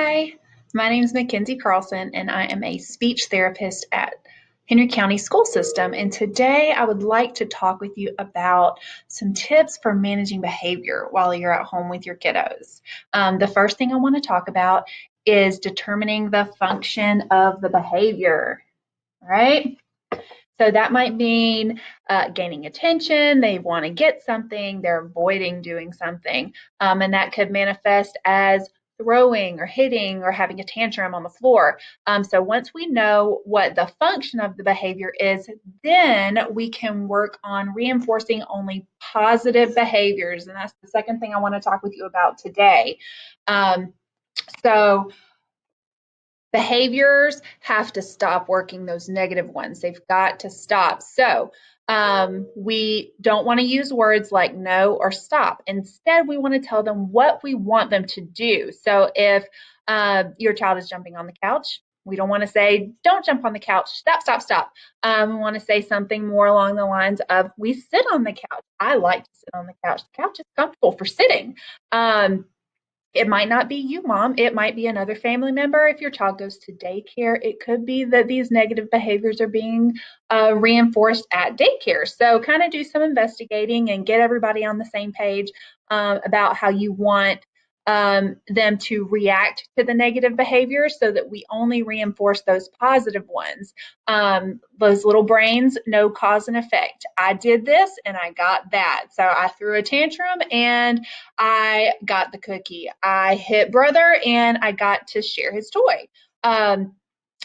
Hi, my name is Mackenzie Carlson, and I am a speech therapist at Henry County School System. And today I would like to talk with you about some tips for managing behavior while you're at home with your kiddos. The first thing I want to talk about is determining the function of the behavior, right? So that might mean gaining attention, they want to get something, they're avoiding doing something, and that could manifest as throwing or hitting or having a tantrum on the floor. So once we know what the function of the behavior is, then we can work on reinforcing only positive behaviors. And that's the second thing I want to talk with you about today. So behaviors have to stop working, those negative ones. They've got to stop. So we don't want to use words like no or stop. Instead, we want to tell them what we want them to do. So if your child is jumping on the couch, we don't want to say, don't jump on the couch, stop, stop, stop. We want to say something more along the lines of, we sit on the couch. I like to sit on the couch. The couch is comfortable for sitting. It might not be you, mom. It might be another family member. If your child goes to daycare, it could be that these negative behaviors are being reinforced at daycare. So kind of do some investigating and get everybody on the same page about how you want them to react to the negative behaviors so that we only reinforce those positive ones. Those little brains know cause and effect. I did this and I got that. So I threw a tantrum and I got the cookie. I hit brother and I got to share his toy.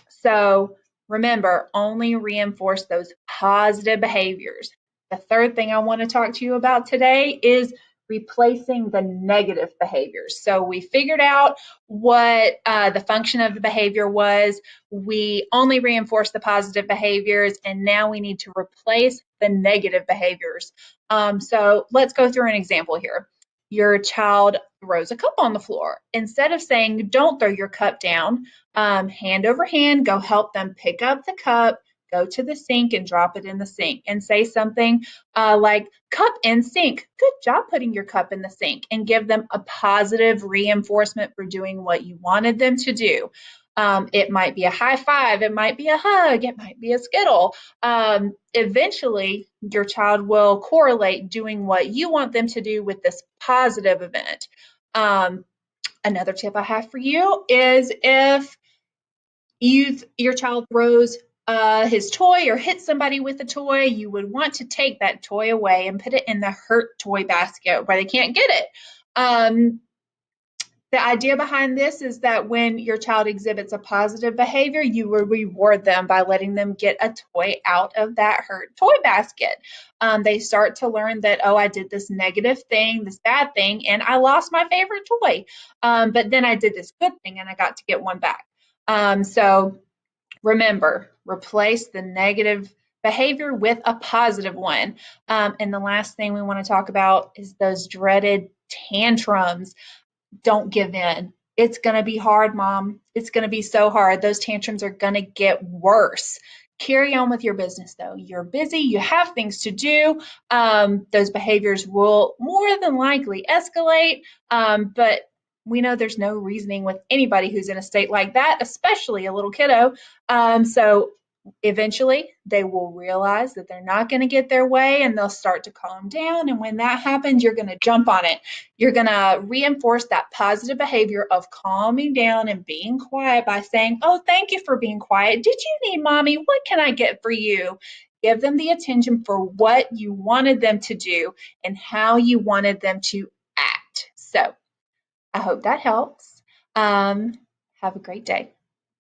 So remember, only reinforce those positive behaviors. The third thing I want to talk to you about today is replacing the negative behaviors. So we figured out what the function of the behavior was. We only reinforced the positive behaviors, and now we need to replace the negative behaviors. So let's go through an example here. Your child throws a cup on the floor. Instead of saying, don't throw your cup down, hand over hand, go help them pick up the cup, go to the sink and drop it in the sink, and say something like, cup in sink. Good job putting your cup in the sink, and give them a positive reinforcement for doing what you wanted them to do. It might be a high five, it might be a hug, it might be a skittle. Eventually, your child will correlate doing what you want them to do with this positive event. Another tip I have for you is if your child throws his toy or hits somebody with a toy, you would want to take that toy away and put it in the hurt toy basket where they can't get it. The idea behind this is that when your child exhibits a positive behavior, you will reward them by letting them get a toy out of that hurt toy basket. They start to learn that, oh, I did this negative thing, this bad thing, and I lost my favorite toy. But then I did this good thing and I got to get one back. So remember, replace the negative behavior with a positive one. And the last thing we want to talk about is those dreaded tantrums. Don't give in. It's going to be hard, mom. It's going to be so hard. Those tantrums are going to get worse. Carry on with your business, though. You're busy. You have things to do. Those behaviors will more than likely escalate, but we know there's no reasoning with anybody who's in a state like that, especially a little kiddo. So eventually they will realize that they're not going to get their way and they'll start to calm down. And when that happens, you're going to jump on it. You're going to reinforce that positive behavior of calming down and being quiet by saying, oh, thank you for being quiet. Did you need mommy? What can I get for you? Give them the attention for what you wanted them to do and how you wanted them to act. So I hope that helps. Have a great day.